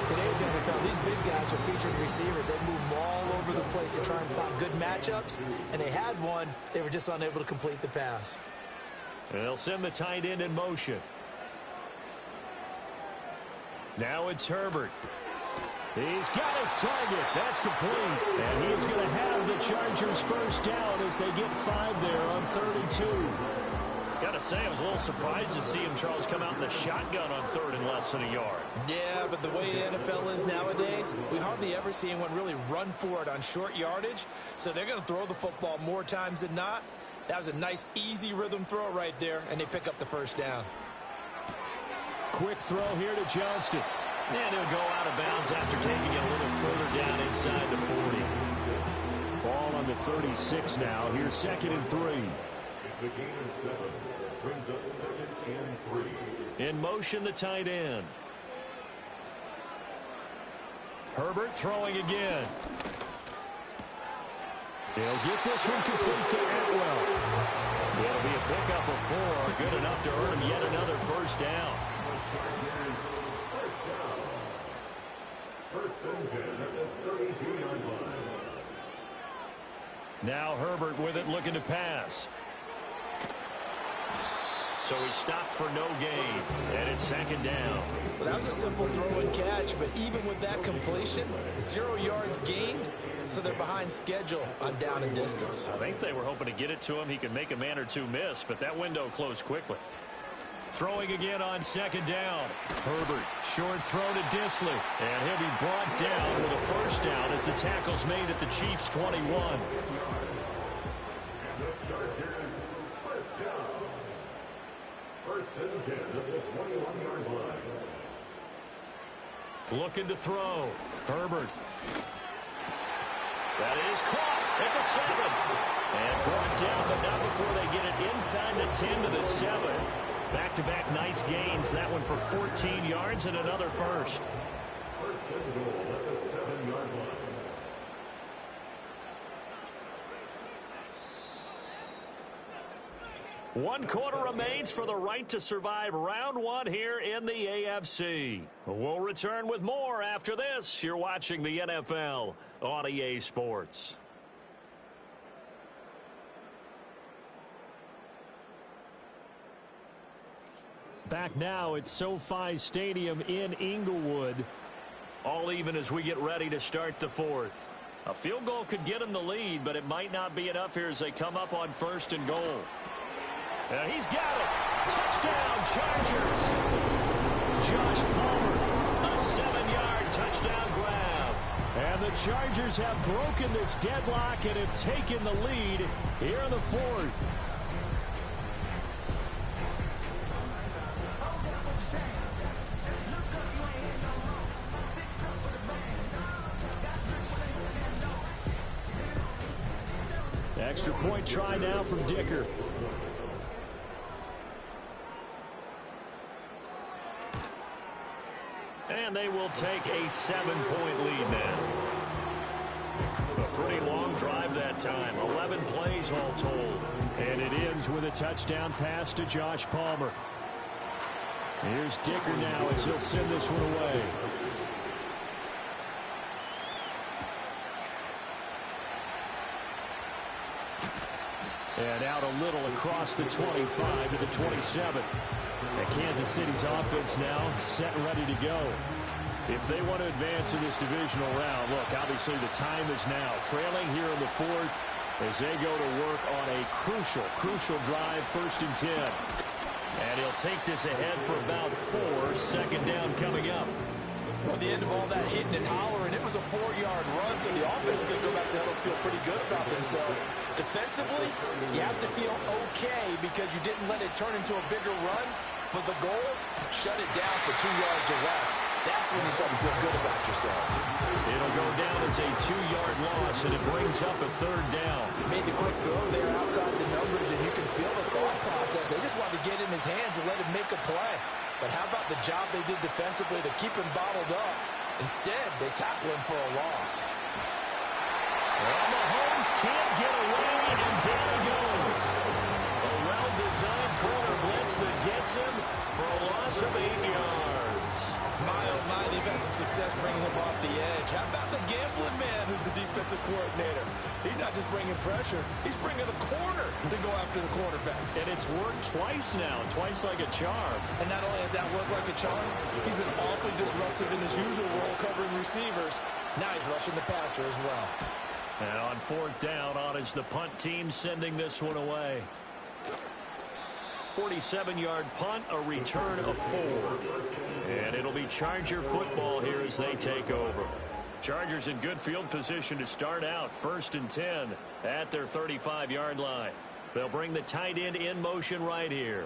Today's NFL, these big guys are featured receivers. They move them all over the place to try and find good matchups. And they had one. They were just unable to complete the pass. And they'll send the tight end in motion. Now it's Herbert. He's got his target. That's complete. And he's going to have the Chargers first down as they get 5 there on 32. Gotta say, I was a little surprised to see him, Charles, come out in the shotgun on 3rd and less than a yard. Yeah, but the way the NFL is nowadays, we hardly ever see anyone really run for it on short yardage. So they're going to throw the football more times than not. That was a nice, easy rhythm throw right there, and they pick up the first down. Quick throw here to Johnston. And he'll go out of bounds after taking it a little further down inside the 40. Ball on the 36 now. Here's 2nd and 3. It's the gain of 7. Brings up 2nd and 3. In motion, the tight end. Herbert throwing again. He'll get this one complete to Atwell. It'll be a pickup of 4, good enough to earn him yet another first down. First and 10 at the 32-yard line. Now Herbert with it, looking to pass. So he stopped for no gain, and it's 2nd down. Well, that was a simple throw and catch, but even with that completion, 0 yards gained, so they're behind schedule on down and distance. I think they were hoping to get it to him. He could make a man or two miss, but that window closed quickly. Throwing again on 2nd down. Herbert, short throw to Disley, and he'll be brought down with a first down as the tackle's made at the Chiefs' 21. First and 10 at the 21-yard line. Looking to throw. Herbert. That is caught at the 7. And brought down, but not before they get it inside the 10 to the 7. Back-to-back nice gains. That one for 14 yards and another first. First and goal at the 7-yard line. One quarter remains for the right to survive round 1 here in the AFC. We'll return with more after this. You're watching the NFL on EA Sports. Back now at SoFi Stadium in Inglewood. All even as we get ready to start the 4th. A field goal could get them the lead, but it might not be enough here as they come up on 1st and goal. He's got it. Touchdown, Chargers. Josh Palmer, a 7-yard touchdown grab. And the Chargers have broken this deadlock and have taken the lead here in the 4th. extra point try now from Dicker. And they will take a 7-point lead now. A pretty long drive that time. 11 plays all told. And it ends with a touchdown pass to Josh Palmer. Here's Dicker now as he'll send this one away. And out a little across the 25 to the 27. And Kansas City's offense now set and ready to go. If they want to advance in this divisional round, look, obviously the time is now. Trailing here in the fourth as they go to work on a crucial drive, 1st and 10. And he'll take this ahead for about 4. 2nd down coming up. Well, the end of all that hitting and hollering, it was a 4-yard run, so the offense is going to go back there and feel pretty good about themselves. Defensively, you have to feel okay because you didn't let it turn into a bigger run, but the goal, shut it down for 2 yards or less. That's when you start to feel good about yourselves. It'll go down as a 2-yard loss, and it brings up a 3rd down. Made the quick throw there outside the numbers, and you can feel the thought process. They just wanted to get in his hands and let him make a play. But how about the job they did defensively to keep him bottled up? Instead, they tackle him for a loss. Well, Mahomes can't get away, and down he goes. A well-designed corner blitz that gets him for a loss of 8 yards. My, oh my, they've had some success bringing him off the edge. How about the gambling man who's the defensive coordinator? He's not just bringing pressure, he's bringing a corner to go after the quarterback. And it's worked twice now, twice like a charm. And not only has that worked like a charm, he's been awfully disruptive in his usual role covering receivers. Now he's rushing the passer as well. And on 4th down, on is the punt team sending this one away. 47-yard punt, a return of 4. And it'll be Charger football here as they take over. Chargers in good field position to start out. 1st and 10 at their 35-yard line. They'll bring the tight end in motion right here.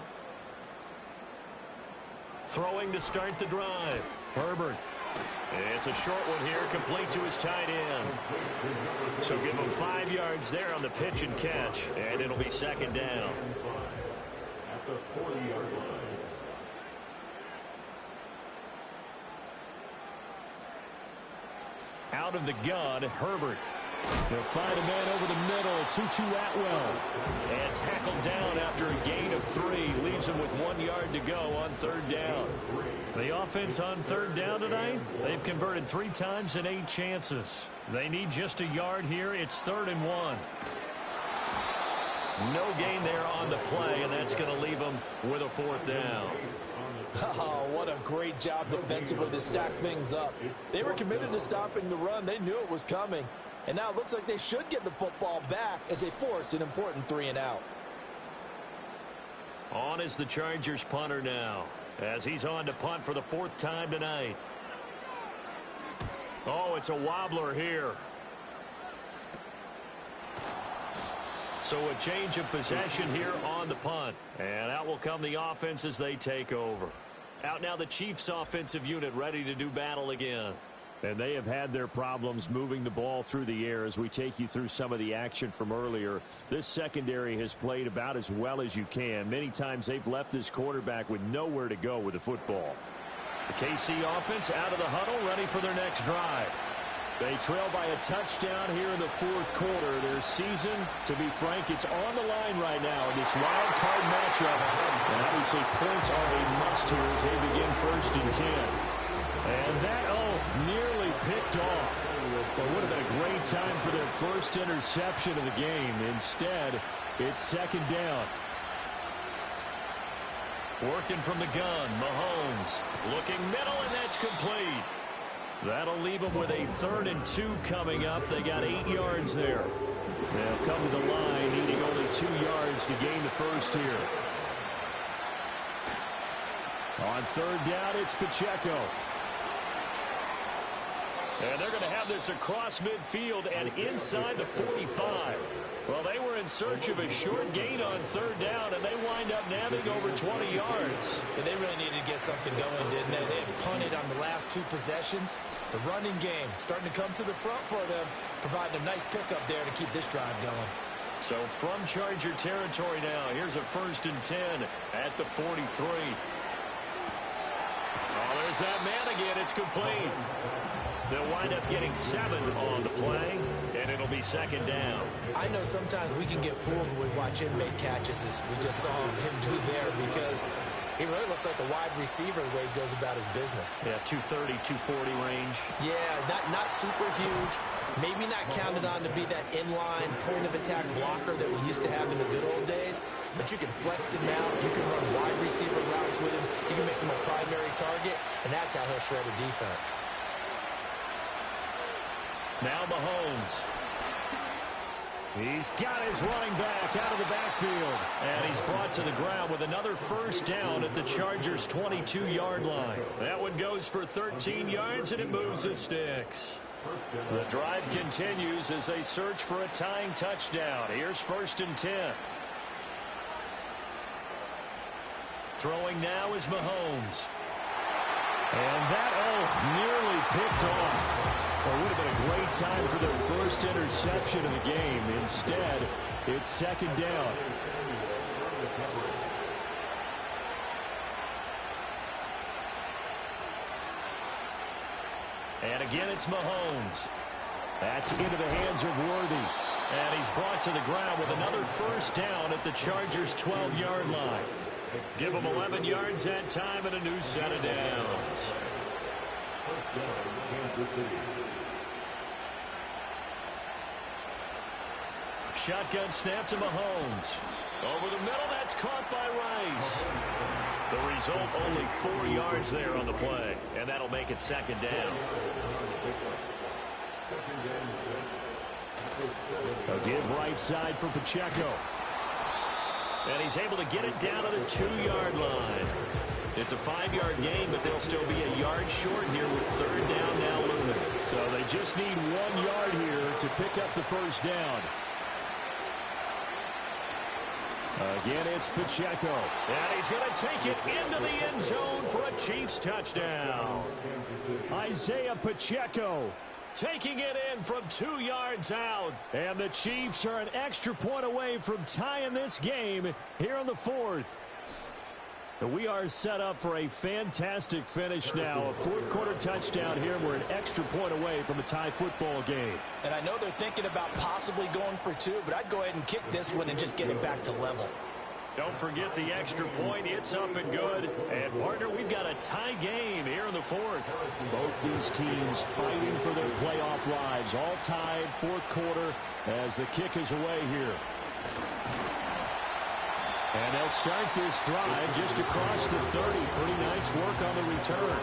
Throwing to start the drive. Herbert. It's a short one here, complete to his tight end. So give him 5 yards there on the pitch and catch, and it'll be 2nd down. At the 40-yard line. Out of the gun, Herbert. They'll find a man over the middle, Tutu Atwell. And tackled down after a gain of 3. Leaves him with 1 yard to go on 3rd down. The offense on 3rd down tonight, they've converted 3 times in 8 chances. They need just a yard here. It's 3rd and 1. No gain there on the play, and that's going to leave them with a 4th down. Oh, what a great job defensively to stack things up. They were committed to stopping the run. They knew it was coming. And now it looks like they should get the football back as they force an important 3 and out. On is the Chargers punter now, as he's on to punt for the 4th time tonight. Oh, it's a wobbler here. So a change of possession here on the punt. And out will come the offense as they take over. Out now the Chiefs offensive unit ready to do battle again. And they have had their problems moving the ball through the air as we take you through some of the action from earlier. This secondary has played about as well as you can. Many times they've left this quarterback with nowhere to go with the football. The KC offense out of the huddle, ready for their next drive. They trail by a touchdown here in the 4th quarter. Their season, to be frank, it's on the line right now in this wild card matchup. And obviously points are a must here as they begin 1st and 10. And that, nearly picked off. But would have been a great time for their first interception of the game. Instead, it's 2nd down. Working from the gun, Mahomes. Looking middle, and that's complete. That'll leave them with a 3rd and 2 coming up. They got 8 yards there. They'll come to the line, needing only 2 yards to gain the first here. On 3rd down, it's Pacheco. And they're going to have this across midfield and inside the 45. Well, they were in search of a short gain on 3rd down, and they wind up nabbing over 20 yards. And they really needed to get something going, didn't they? They had punted on the last 2 possessions. The running game starting to come to the front for them, providing a nice pickup there to keep this drive going. So from Charger territory now, here's a 1st and 10 at the 43. Oh, there's that man again. It's complete. They'll wind up getting 7 on the play, and it'll be 2nd down. I know sometimes we can get fooled when we watch him make catches, as we just saw him do there, because he really looks like a wide receiver the way he goes about his business. Yeah, 230, 240 range. Yeah, not super huge. Maybe not counted on to be that inline point-of-attack blocker that we used to have in the good old days, but you can flex him out. You can run wide receiver routes with him. You can make him a primary target, and that's how he'll shred a defense. Now Mahomes. He's got his running back out of the backfield. And he's brought to the ground with another 1st down at the Chargers' 22-yard line. That one goes for 13 yards, and it moves the sticks. The drive continues as they search for a tying touchdown. Here's 1st and 10. Throwing now is Mahomes. And that, nearly picked off. Well, it would have been a great time for their first interception of the game. Instead, it's 2nd down. And again, it's Mahomes. That's into the hands of Worthy. And he's brought to the ground with another 1st down at the Chargers' 12-yard line. Give them 11 yards that time and a new set of downs. Shotgun snap to Mahomes. Over the middle, that's caught by Rice. The result, only 4 yards there on the play, and that'll make it 2nd down. A give right side for Pacheco. And he's able to get it down to the 2-yard line. It's a 5-yard gain, but they'll still be a yard short here with 3rd down now looming. So they just need 1 yard here to pick up the 1st down. Again, it's Pacheco. And he's going to take it into the end zone for a Chiefs touchdown. Isaiah Pacheco taking it in from 2 yards out. And the Chiefs are an extra point away from tying this game here in the 4th. We are set up for a fantastic finish now. A 4th quarter touchdown here. We're an extra point away from a tie football game. And I know they're thinking about possibly going for 2, but I'd go ahead and kick this one and just get it back to level. Don't forget the extra point. It's up and good. And, partner, we've got a tie game here in the 4th. Both these teams fighting for their playoff lives. All tied, 4th quarter as the kick is away here. And they'll start this drive just across the 30. Pretty nice work on the return.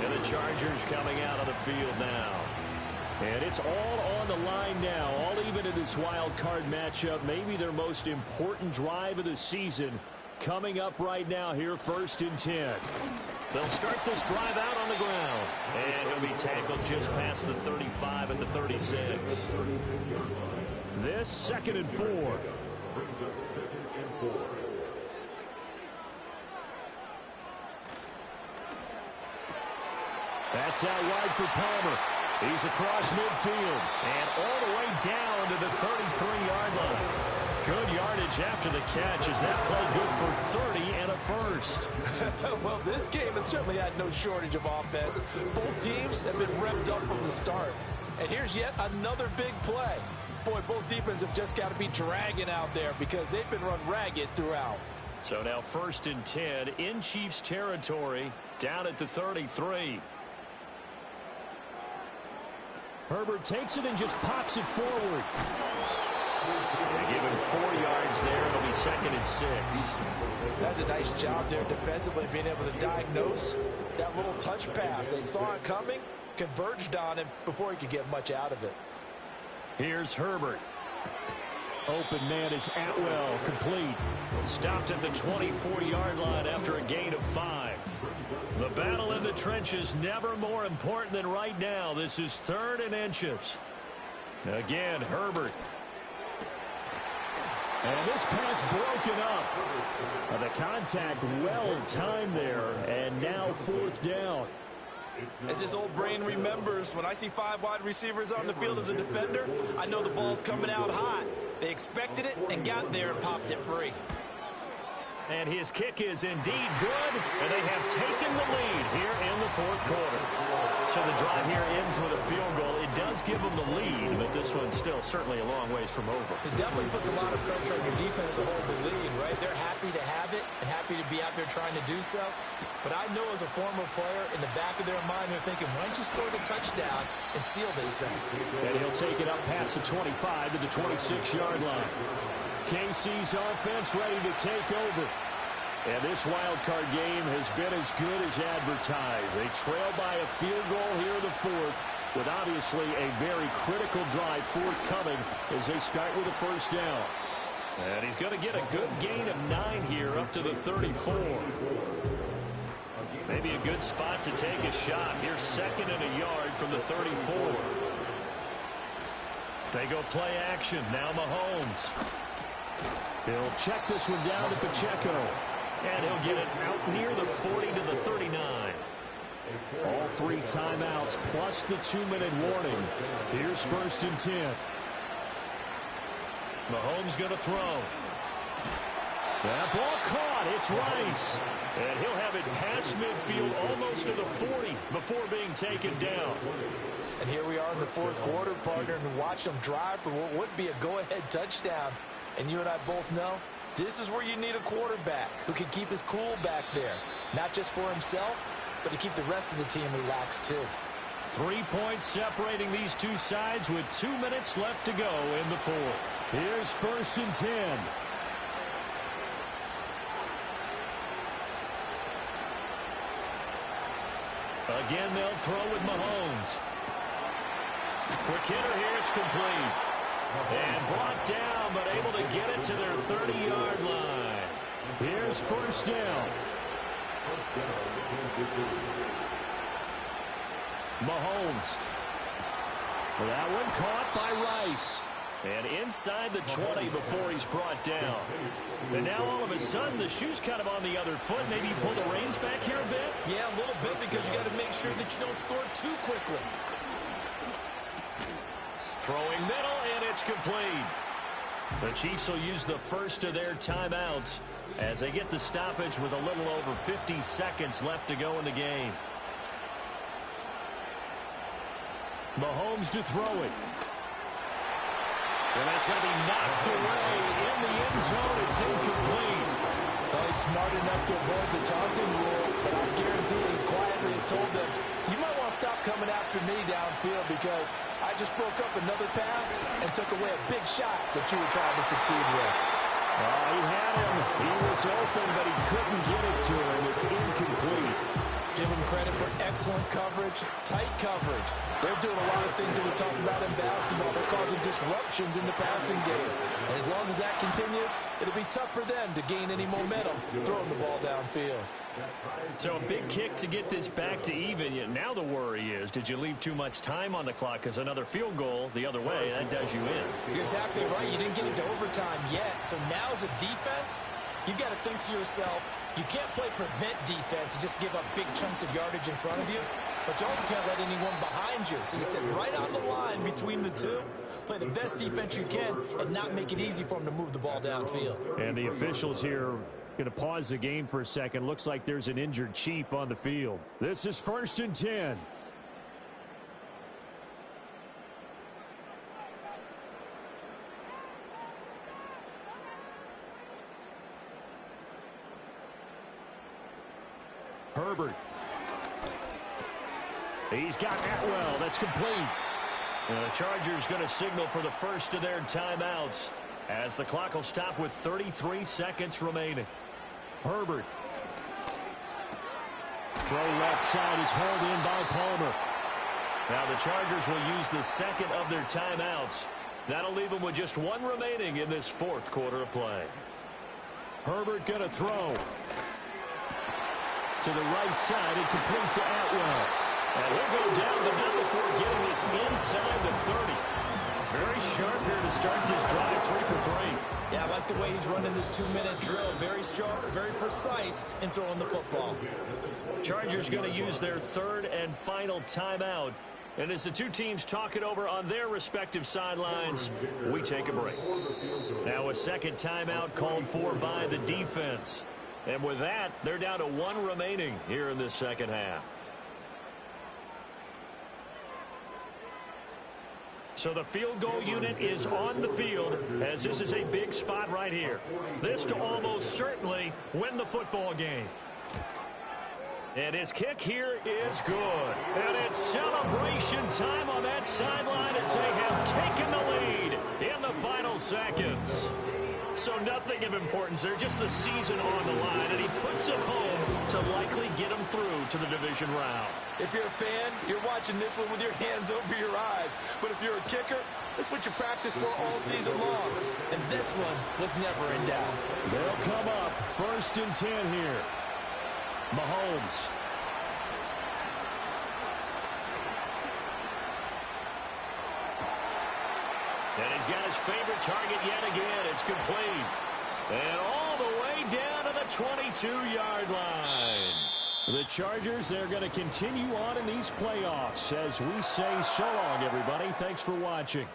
And the Chargers coming out of the field now. And it's all on the line now, all even in this wild card matchup. Maybe their most important drive of the season coming up right now here, 1st and 10. They'll start this drive out on the ground. And he'll be tackled just past the 35 and the 36. This 2nd and 4. That's out wide for Palmer. He's across midfield. And all the way down to the 33-yard line. Good yardage after the catch. Is that play good for 30 and a 1st? Well, this game has certainly had no shortage of offense. Both teams have been revved up from the start. And here's yet another big play. Boy, both defenses have just got to be dragging out there because they've been run ragged throughout. So now 1st and 10 in Chiefs territory, down at the 33. Herbert takes it and just pops it forward. They give him 4 yards there. It'll be 2nd and 6. That's a nice job there defensively, being able to diagnose that little touch pass. They saw it coming, converged on him before he could get much out of it. Here's Herbert. Open man is Atwell, complete. Stopped at the 24-yard line after a gain of 5. The battle in the trenches never more important than right now. This is 3rd and inches. Again, Herbert. And this pass broken up. The contact well timed there, and now 4th down. As his old brain remembers, when I see 5 wide receivers on the field as a defender, I know the ball's coming out hot. They expected it and got there and popped it free. And his kick is indeed good, and they have taken the lead here in the fourth quarter. So the drive here ends with a field goal. It does give them the lead, but this one's still certainly a long ways from over. It definitely puts a lot of pressure on your defense to hold the lead, right? They're happy to have it and happy to be out there trying to do so. But I know as a former player, in the back of their mind, they're thinking, why don't you score the touchdown and seal this thing? And he'll take it up past the 25 to the 26-yard line. KC's offense ready to take over. And this wild card game has been as good as advertised. They trail by a field goal here in the fourth, with obviously a very critical drive forthcoming as they start with a first down. And he's going to get a good gain of 9 here up to the 34. Maybe a good spot to take a shot. Here's 2nd and a yard from the 34. They go play action. Now Mahomes. He'll check this one down to Pacheco. And he'll get it out near the 40 to the 39. All 3 timeouts plus the 2-minute warning. Here's 1st and 10. Mahomes going to throw. That ball caught. It's Rice. And he'll have it past midfield almost to the 40 before being taken down. And here we are in the fourth quarter, partner, and watch them drive for what would be a go-ahead touchdown. And you and I both know this is where you need a quarterback who can keep his cool back there. Not just for himself, but to keep the rest of the team relaxed too. 3 points separating these two sides with 2 minutes left to go in the fourth. Here's 1st and 10. Again, they'll throw with Mahomes. Quick hitter here, it's complete. And brought down, but able to get it to their 30-yard line. Here's 1st down. Mahomes. That one caught by Rice. And inside the 20 before he's brought down. And now all of a sudden the shoe's kind of on the other foot. Maybe you pull the reins back here a bit? Yeah, a little bit, because you got to make sure that you don't score too quickly. Throwing middle, and it's complete. The Chiefs will use the first of their timeouts as they get the stoppage with a little over 50 seconds left to go in the game. Mahomes to throw it. And that's going to be knocked away in the end zone. It's incomplete. Well, he's smart enough to avoid the taunting rule, but I guarantee he quietly has told them, you might want to stop coming after me downfield because I just broke up another pass and took away a big shot that you were trying to succeed with. He had him. He was open, but he couldn't get it to him. It's incomplete. Give him credit for excellent coverage, tight coverage. They're doing a lot of things that we talk about in basketball. They're causing disruptions in the passing game. And as long as that continues, it'll be tough for them to gain any momentum throwing the ball downfield. So a big kick to get this back to even. Yet now the worry is, did you leave too much time on the clock? Because another field goal the other way, that does you in. You're exactly right. You didn't get into overtime yet. So now as a defense, you've got to think to yourself, you can't play prevent defense and just give up big chunks of yardage in front of you, but you also can't let anyone behind you. So you sit right on the line between the two, play the best defense you can, and not make it easy for them to move the ball downfield. And the officials here going to pause the game for a second. Looks like there's an injured Chief on the field. This is 1st and 10. Herbert. He's got Atwell. That's complete. And the Chargers going to signal for the first of their timeouts as the clock will stop with 33 seconds remaining. Herbert. Throw left side is hauled in by Palmer. Now the Chargers will use the second of their timeouts. That'll leave them with just one remaining in this fourth quarter of play. Herbert going to throw. To the right side and complete to Atwell. And he'll go down, but not before getting this inside the 30. Very sharp here to start this drive, 3 for 3. Yeah, I like the way he's running this 2-minute drill. Very sharp, very precise in throwing the football. Chargers going to use their third and final timeout And as the two teams talk it over on their respective sidelines, we take a break. Now a second timeout called for by the defense. And with that, they're down to 1 remaining here in this second half. So the field goal unit is on the field, as this is a big spot right here. This to almost certainly win the football game. And his kick here is good. And it's celebration time on that sideline as they have taken the lead in the final seconds. So nothing of importance there, just the season on the line, and he puts it home to likely get him through to the division round. If you're a fan, you're watching this one with your hands over your eyes. But if you're a kicker, this is what you practice for all season long. And this one was never in doubt. They'll come up 1st and 10 here. Mahomes. And he's got his favorite target yet again. It's complete. And all the way down to the 22-yard line. The Chargers, they're going to continue on in these playoffs as we say so long, everybody. Thanks for watching.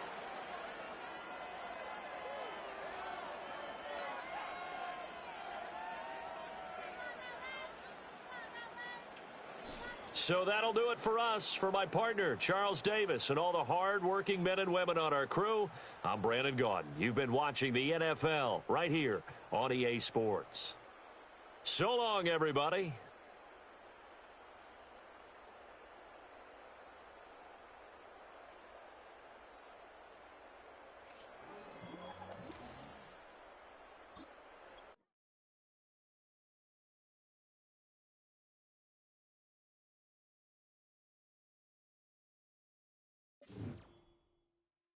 So that'll do it for us. For my partner, Charles Davis, and all the hard-working men and women on our crew, I'm Brandon Gaudin. You've been watching the NFL right here on EA Sports. So long, everybody.